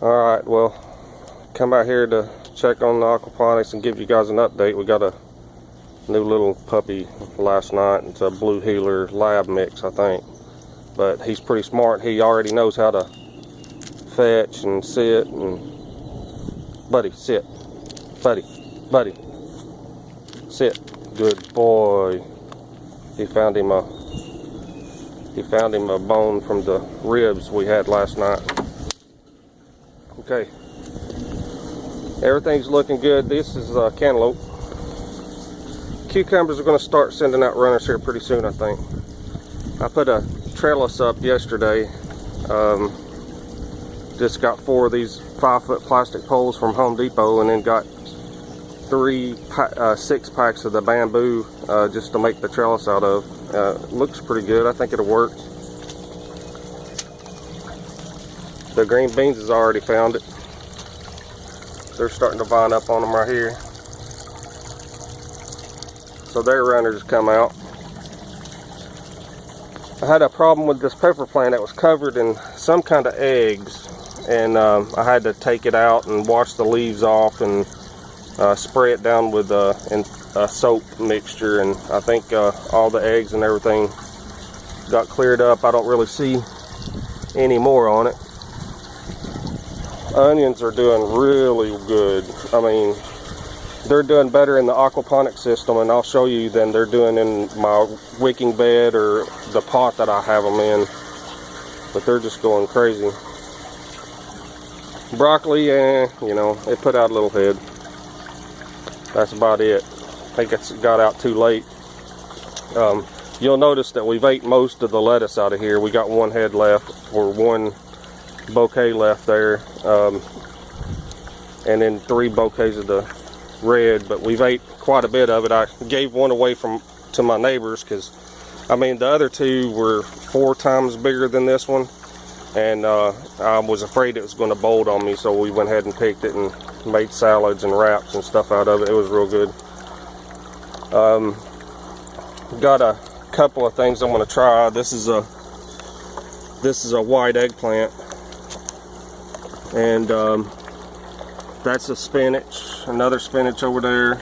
Alright, well, come out here to check on the aquaponics and give you guys an update. We got a new little puppy last night. It's a blue heeler lab mix, I think. But he's pretty smart. He already knows how to fetch and sit and... Buddy, sit. Buddy, sit. Good boy. He found him a bone from the ribs we had last night. Okay, everything's looking good. This is cantaloupe. Cucumbers are going to start sending out runners here pretty soon, I think. I put a trellis up yesterday. Just got 4 of these 5-foot plastic poles from Home Depot, and then got 6 packs of the bamboo just to make the trellis out of. Looks pretty good. I think it'll work. The green beans has already found it. They're starting to vine up on them right here. So their runners come out. I had a problem with this pepper plant that was covered in some kind of eggs, and I had to take it out and wash the leaves off and spray it down with a soap mixture, and I think all the eggs and everything got cleared up. I don't really see any more on it. Onions are doing really good. I mean, they're doing better in the aquaponics system, and I'll show you, than they're doing in my wicking bed or the pot that I have them in. But they're just going crazy. Broccoli, you know, it put out a little head. That's about it. I think it's got out too late. You'll notice that we've ate most of the lettuce out of here. We got 1 head left, or 1 bouquet left there, and then 3 bouquets of the red, but we've ate quite a bit of it. I gave 1 away to my neighbors, because I mean the other 2 were 4 times bigger than this one, and I was afraid it was going to bolt on me, so we went ahead and picked it and made salads and wraps and stuff out of it. It was real good. Got a couple of things I'm going to try. This is a white eggplant, and that's a spinach, another spinach over there.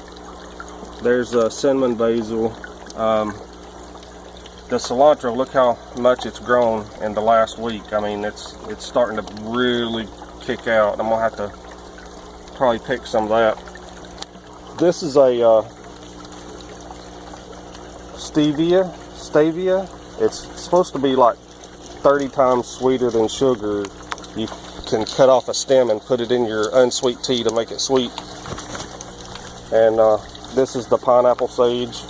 There's a cinnamon basil. The cilantro, look how much it's grown in the last week. I mean, it's starting to really kick out. I'm gonna have to probably pick some of that. This is a stevia. It's supposed to be like 30 times sweeter than sugar. You can cut off a stem and put it in your unsweet tea to make it sweet. And this is the pineapple sage,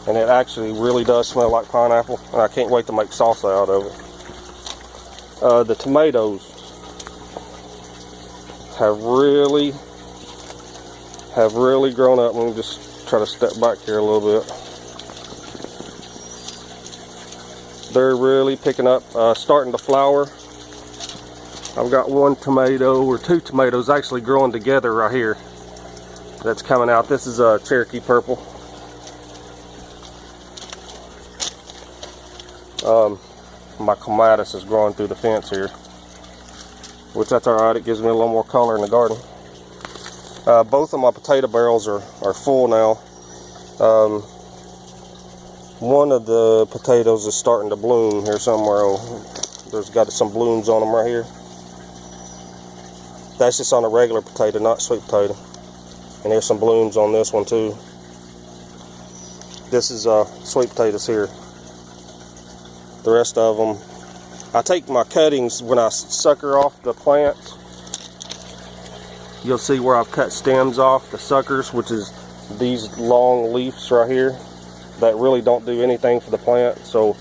and it actually really does smell like pineapple, and I can't wait to make salsa out of it. The tomatoes have really grown up. Let me just try to step back here a little bit. They're really picking up, starting to flower. I've got 1 tomato, or 2 tomatoes actually growing together right here that's coming out. This is a Cherokee purple. My clematis is growing through the fence here, which that's alright. It gives me a little more color in the garden. Both of my potato barrels are full now. One of the potatoes is starting to bloom here somewhere. Oh, there's got some blooms on them right here. That's just on a regular potato, not sweet potato. And there's some blooms on this one too. This is sweet potatoes here. The rest of them, I take my cuttings when I sucker off the plants. You'll see where I've cut stems off the suckers, which is these long leaves right here that really don't do anything for the plant. So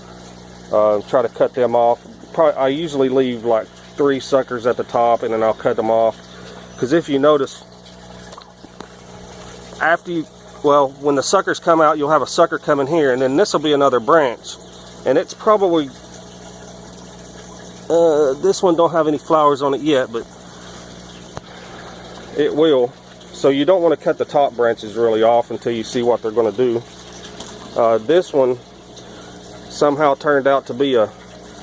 try to cut them off. I usually leave like 3 suckers at the top, and then I'll cut them off. Because if you notice, when the suckers come out, you'll have a sucker coming here, and then this will be another branch, and it's probably this one don't have any flowers on it yet, but it will. So you don't want to cut the top branches really off until you see what they're going to do. This one somehow turned out to be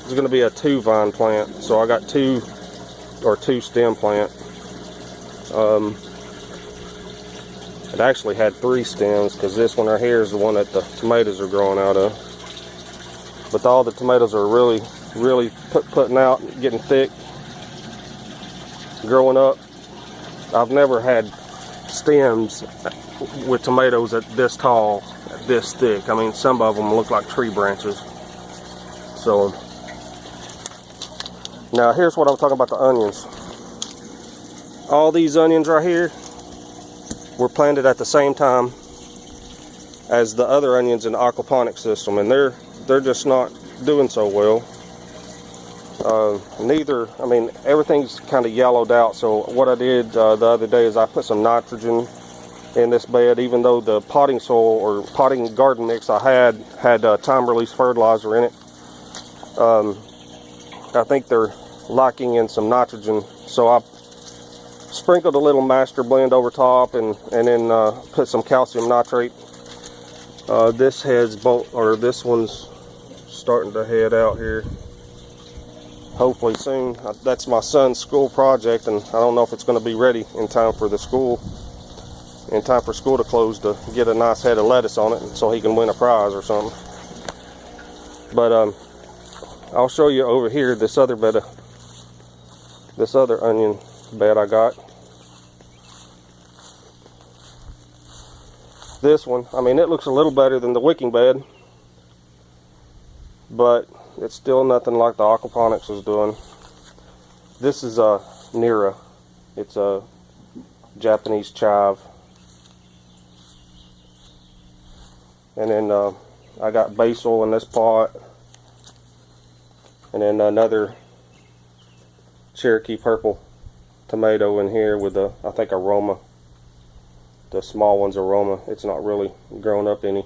it's going to be a 2 vine plant, so I got 2 or two stem plant. It actually had 3 stems, because this one right here is the one that the tomatoes are growing out of. But all the tomatoes are really putting out, getting thick, growing up. I've never had stems with tomatoes at this tall, this thick. I mean, some of them look like tree branches. So now here's what I'm talking about, the onions. All these onions right here were planted at the same time as the other onions in the aquaponics system, and they're just not doing so well. I mean, everything's kind of yellowed out. So what I did the other day is I put some nitrogen in this bed, even though the potting soil or potting garden mix I had time release fertilizer in it. I think they're lacking in some nitrogen, so I sprinkled a little master blend over top, and then put some calcium nitrate. This one's starting to head out here. Hopefully soon. That's my son's school project, and I don't know if it's going to be ready in time for school to close to get a nice head of lettuce on it, so he can win a prize or something. But I'll show you over here this other onion bed I got. This one, I mean, it looks a little better than the wicking bed, but it's still nothing like the aquaponics was doing. This is a Nira. It's a Japanese chive. And then I got basil in this pot, and then another Cherokee purple tomato in here with I think aroma. The small one's aroma. It's not really grown up any.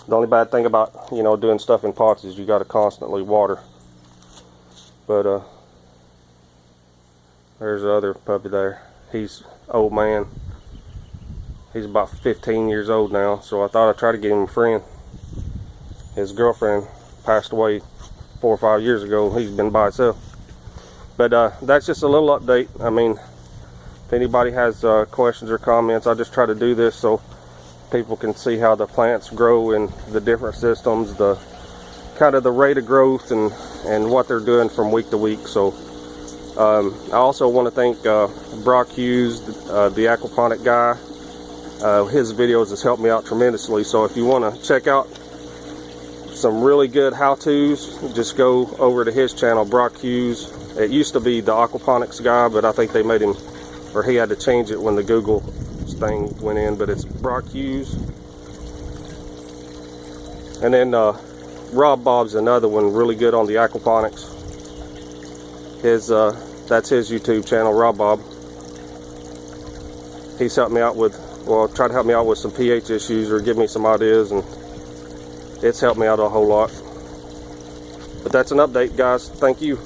The only bad thing about, you know, doing stuff in pots is you got to constantly water. But there's the other puppy there. He's old man. He's about 15 years old now, so I thought I'd try to get him a friend. His girlfriend passed away 4 or 5 years ago. He's been by himself. But that's just a little update. I mean, if anybody has questions or comments, I just try to do this so people can see how the plants grow in the different systems, the kind of the rate of growth, and what they're doing from week to week. So I also want to thank Brock Hughes, the aquaponic guy. His videos has helped me out tremendously. So if you want to check out some really good how-tos, just go over to his channel, Brock Hughes. It used to be the aquaponics guy, but I think they made him, or he had to change it when the Google thing went in. But it's Brock Hughes. And then Rob Bob's another one, really good on the aquaponics. That's his YouTube channel, Rob Bob. He's helped me out with, well, tried to help me out with some pH issues or give me some ideas, and it's helped me out a whole lot. But that's an update, guys. Thank you.